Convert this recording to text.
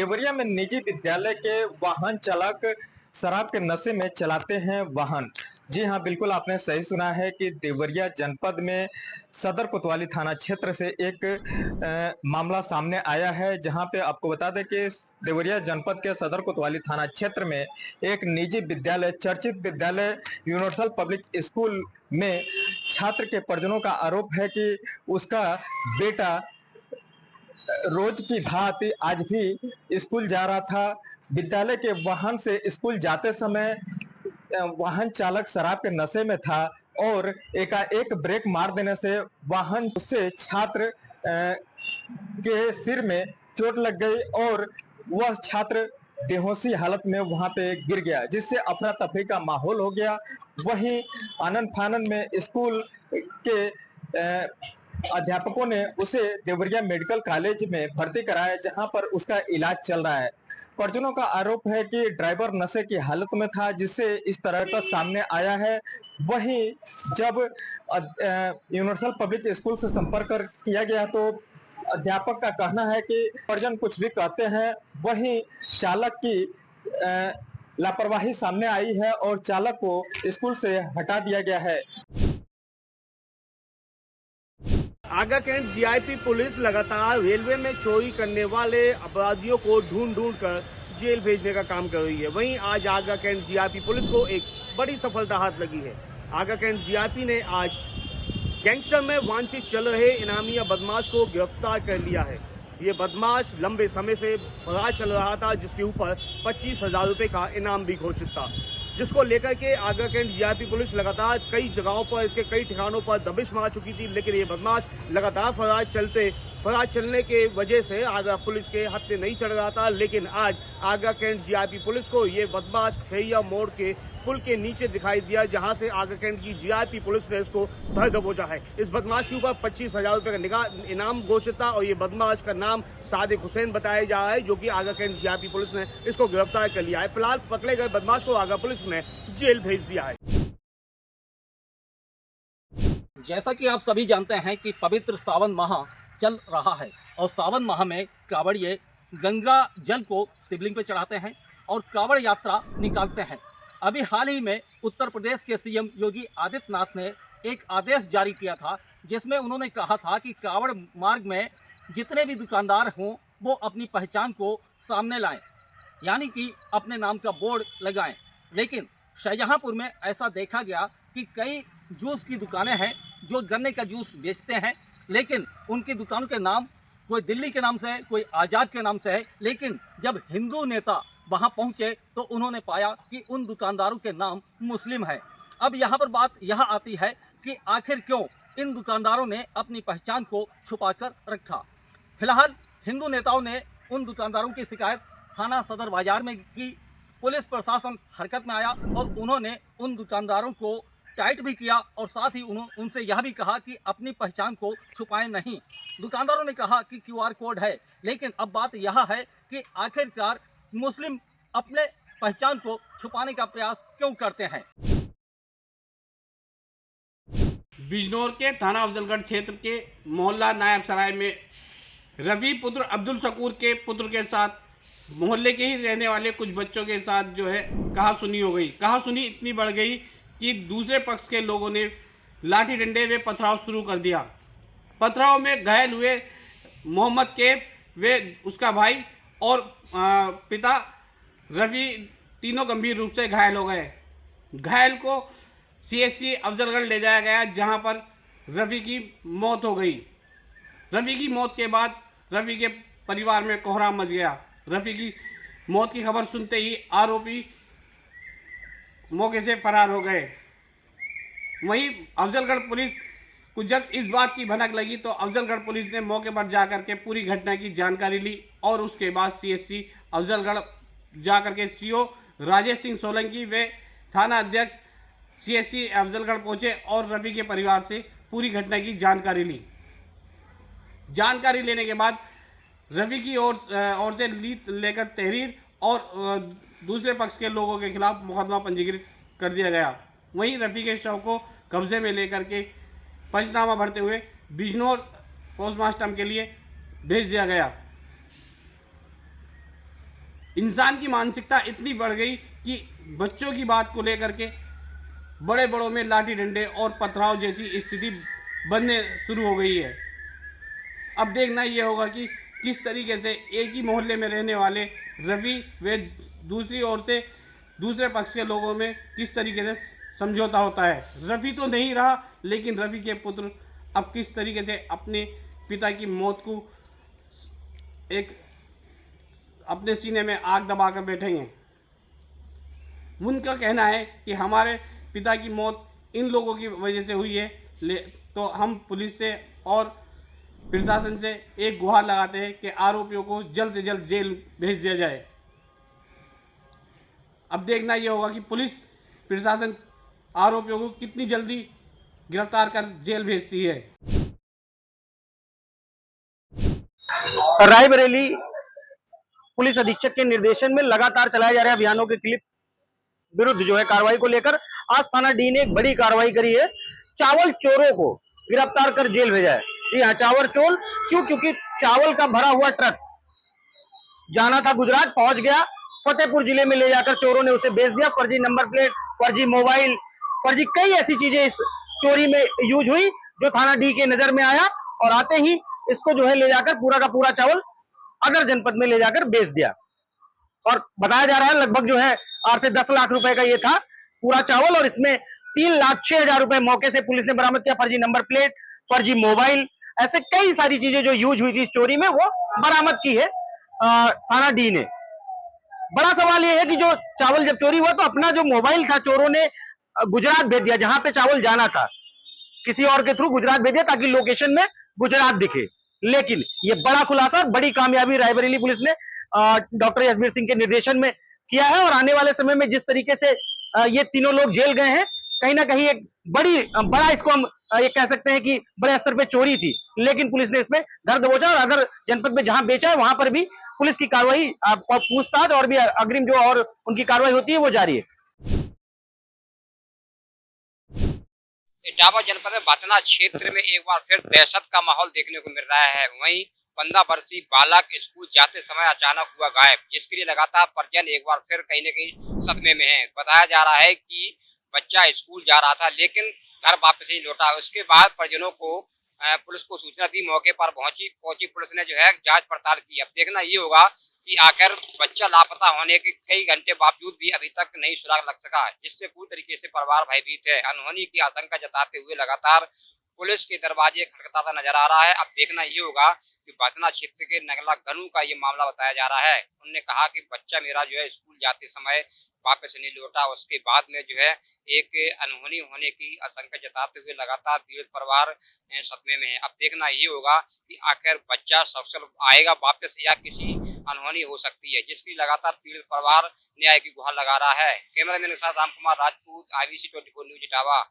देवरिया में निजी विद्यालय के वाहन चालक शराब के नशे में चलाते हैं वाहन। जी हाँ, बिल्कुल आपने सही सुना है कि देवरिया जनपद में सदर कोतवाली थाना क्षेत्र से एक मामला सामने आया है, जहां पे आपको बता दें कि देवरिया जनपद के सदर कोतवाली थाना क्षेत्र में एक निजी विद्यालय, चर्चित विद्यालय यूनिवर्सल पब्लिक स्कूल में छात्र के परिजनों का आरोप है कि उसका बेटा रोज की भांति आज भी स्कूल जा रहा था। विद्यालय के वाहन से स्कूल जाते समय वाहन चालक शराब के नशे में था और एकाएक ब्रेक मार देने से वाहन से छात्र के सिर में चोट लग गई और वह छात्र बेहोशी हालत में वहां पे गिर गया, जिससे अफरा तफरी का माहौल हो गया। वहीं आनन फानन में स्कूल के अध्यापकों ने उसे देवरिया मेडिकल कॉलेज में भर्ती कराया, जहां पर उसका इलाज चल रहा है। परिजनों का आरोप है कि ड्राइवर नशे की हालत में था, जिससे इस तरह का सामने आया है। वहीं जब यूनिवर्सल पब्लिक स्कूल से संपर्क किया गया तो अध्यापक का कहना है कि परिजन कुछ भी कहते हैं। वहीं चालक की लापरवाही सामने आई है और चालक को स्कूल से हटा दिया गया है। आगा कैंट जीआईपी पुलिस लगातार रेलवे में चोरी करने वाले अपराधियों को ढूंढ कर जेल भेजने का काम कर रही है। वहीं आज आगा कैंट जीआईपी पुलिस को एक बड़ी सफलता हाथ लगी है। आगा कैंट जीआईपी ने आज गैंगस्टर में वांछित चल रहे इनामिया बदमाश को गिरफ्तार कर लिया है। ये बदमाश लंबे समय से फरार चल रहा था, जिसके ऊपर 25,000 रुपए का इनाम भी घोषित था, जिसको लेकर के आगरा कैंट जीआईपी पुलिस लगातार कई जगहों पर, इसके कई ठिकानों पर दबिश मार चुकी थी। लेकिन ये बदमाश लगातार फरार चलने के वजह से आगरा पुलिस के हत्थे नहीं चढ़ रहा था। लेकिन आज आगरा कैंट जीआईपी पुलिस को ये बदमाश खैया मोड़ के पुल के नीचे दिखाई दिया, जहां से आगरा कैंट की जीआईपी पुलिस ने इसको धर दबोचा है। इस बदमाश के ऊपर 25,000 रुपए का इनाम घोषित था और ये बदमाश का नाम सादिक हुसैन बताया जा रहा है, जो कि आगरा कैंट जीआईपी पुलिस ने इसको गिरफ्तार कर लिया है। फिलहाल पकड़े गए बदमाश को आगरा पुलिस ने जेल भेज दिया है। जैसा कि आप सभी जानते हैं कि पवित्र सावन माह चल रहा है और सावन माह में कांवड़िए गंगा जल को शिवलिंग पे चढ़ाते हैं और कांवड़ यात्रा निकालते हैं। अभी हाल ही में उत्तर प्रदेश के सीएम योगी आदित्यनाथ ने एक आदेश जारी किया था, जिसमें उन्होंने कहा था कि कांवड़ मार्ग में जितने भी दुकानदार हों वो अपनी पहचान को सामने लाएं, यानी कि अपने नाम का बोर्ड लगाएं। लेकिन शाहजहांपुर में ऐसा देखा गया कि कई जूस की दुकानें हैं जो गन्ने का जूस बेचते हैं, लेकिन उनकी दुकानों के नाम कोई दिल्ली के नाम से है, कोई आज़ाद के नाम से है। लेकिन जब हिंदू नेता वहां पहुंचे तो उन्होंने पाया कि उन दुकानदारों के नाम मुस्लिम है। अब यहाँ पर बात यह आती है कि आखिर क्यों इन दुकानदारों ने अपनी पहचान को छुपाकर रखा। फिलहाल हिंदू नेताओं ने उन दुकानदारों की शिकायत थाना सदर बाजार में की। पुलिस प्रशासन हरकत में आया और उन्होंने उन दुकानदारों को टाइट भी किया और साथ ही उनसे यह भी कहा कि अपनी पहचान को छुपाएं नहीं। दुकानदारों ने कहा कि QR कोड है, लेकिन अब बात यह है कि आखिरकार मुस्लिम अपने पहचान को छुपाने का प्रयास क्यों करते हैं। बिजनौर के थाना अफजलगढ़ क्षेत्र के मोहल्ला नायब सराय में रवि पुत्र अब्दुल शकूर के पुत्र के साथ मोहल्ले के ही रहने वाले कुछ बच्चों के साथ जो है कहासुनी हो गई। कहासुनी इतनी बढ़ गई कि दूसरे पक्ष के लोगों ने लाठी डंडे व पथराव शुरू कर दिया। पथराव में घायल हुए मोहम्मद केब वे उसका भाई और पिता रवि तीनों गंभीर रूप से घायल हो गए। घायल को CHC अफजलगढ़ ले जाया गया, जहां पर रवि की मौत हो गई। रवि की मौत के बाद रवि के परिवार में कोहराम मच गया। रवि की मौत की खबर सुनते ही आरोपी मौके से फरार हो गए। वहीं अफजलगढ़ पुलिस को जब इस बात की भनक लगी तो अफजलगढ़ पुलिस ने मौके पर जाकर के पूरी घटना की जानकारी ली और उसके बाद CHC अफजलगढ़ जाकर के CO राजेश सिंह सोलंकी व थाना अध्यक्ष CHC अफजलगढ़ पहुंचे और रवि के परिवार से पूरी घटना की जानकारी ली। जानकारी लेने के बाद रवि की ओर से लेकर तहरीर और दूसरे पक्ष के लोगों के खिलाफ मुकदमा पंजीकृत कर दिया गया। वहीं रवि के शव को कब्जे में लेकर के पंचनामा भरते हुए बिजनौर पोस्टमार्टम के लिए भेज दिया गया। इंसान की मानसिकता इतनी बढ़ गई कि बच्चों की बात को लेकर के बड़े बड़ों में लाठी डंडे और पथराव जैसी स्थिति बनने शुरू हो गई है। अब देखना ये होगा कि किस तरीके से एक ही मोहल्ले में रहने वाले रवि व दूसरी ओर से दूसरे पक्ष के लोगों में किस तरीके से समझौता होता है। रवि तो नहीं रहा, लेकिन रवि के पुत्र अब किस तरीके से अपने पिता की मौत को एक अपने सीने में आग दबाकर बैठेंगे। उनका कहना है कि हमारे पिता की मौत इन लोगों की वजह से हुई है, तो हम पुलिस से और प्रशासन से एक गुहार लगाते हैं कि आरोपियों को जल्द से जल्द जेल भेज दिया जाए। अब देखना यह होगा कि पुलिस प्रशासन आरोपियों को कितनी जल्दी गिरफ्तार कर जेल भेजती है। रायबरेली पुलिस अधीक्षक के निर्देशन में लगातार चलाए जा रहे अभियानों के क्लिप विरुद्ध जो है कार्रवाई को लेकर आज थाना डी ने एक बड़ी कार्रवाई करी है। चावल चोरों को गिरफ्तार कर जेल भेजा है। जी हाँ, चावल चोर क्योंकि चावल का भरा हुआ ट्रक जाना था गुजरात, पहुंच गया फतेहपुर जिले में, ले जाकर चोरों ने उसे बेच दिया। फर्जी नंबर प्लेट, फर्जी मोबाइल, फर्जी कई ऐसी चीजें इस चोरी में यूज हुई जो थाना डी के नजर में आया, और आते ही इसको जो है ले जाकर पूरा का पूरा चावल अगर जनपद में ले जाकर बेच दिया। और बताया जा रहा है लगभग जो है 8 से 10 लाख रुपए का ये था पूरा चावल, और इसमें 3,06,000 रुपए मौके से पुलिस ने बरामद किया। फर्जी नंबर प्लेट, फर्जी मोबाइल, ऐसे कई सारी चीजें जो यूज हुई थी इस चोरी में वो बरामद की है थाना डी ने। बड़ा सवाल यह है कि जो चावल जब चोरी हुआ तो अपना जो मोबाइल था चोरों ने गुजरात भेज दिया, जहां पे चावल जाना था किसी और के थ्रू गुजरात भेज दिया ताकि लोकेशन में गुजरात दिखे। लेकिन ये बड़ा खुलासा, बड़ी कामयाबी रायबरेली पुलिस ने डॉक्टर यशबीर सिंह के निर्देशन में किया है। और आने वाले समय में जिस तरीके से ये तीनों लोग जेल गए हैं, कहीं ना कहीं एक बड़ा इसको हम ये कह सकते हैं कि बड़े स्तर पे चोरी थी, लेकिन पुलिस ने इसमें धर दबोचा, और अगर जनपद में जहां बेचा है वहां पर भी पुलिस की कार्रवाई और पूछताछ और भी अग्रिम जो और उनकी कार्रवाई होती है वो जारी है। इटावा जनपद में बातना क्षेत्र में एक बार फिर दहशत का माहौल देखने को मिल रहा है। वहीं 15 वर्षीय बालक स्कूल जाते समय अचानक हुआ गायब, जिसके लिए लगातार परिजन एक बार फिर कहीं न कहीं सदमे में है। बताया जा रहा है कि बच्चा स्कूल जा रहा था लेकिन घर वापस ही लौटा। उसके बाद परिजनों को पुलिस को सूचना दी, मौके पर पहुंची पुलिस ने जो है जांच पड़ताल की। अब देखना ये होगा कि आखिर बच्चा लापता होने के कई घंटे बावजूद भी अभी तक नहीं सुराग लग सका, जिससे पूरी तरीके से परिवार भयभीत है। अनहोनी की आशंका जताते हुए लगातार पुलिस के दरवाजे खटखटाता नजर आ रहा है। अब देखना ये होगा कि बातना क्षेत्र के नगला गनू का ये मामला बताया जा रहा है। उन्होंने कहा कि बच्चा मेरा जो है स्कूल जाते समय वापस नहीं लौटा। उसके बाद में जो है एक अनहोनी होने की आशंका जताते हुए लगातार पीड़ित परिवार सदमे में है। अब देखना ये होगा कि आखिर बच्चा सकुशल आएगा वापस या किसी अनहोनी हो सकती है, जिसकी लगातार पीड़ित परिवार न्याय की गुहार लगा रहा है। कैमरामैन के साथ राम कुमार राजपूत, IBC 24 न्यूज इटावा।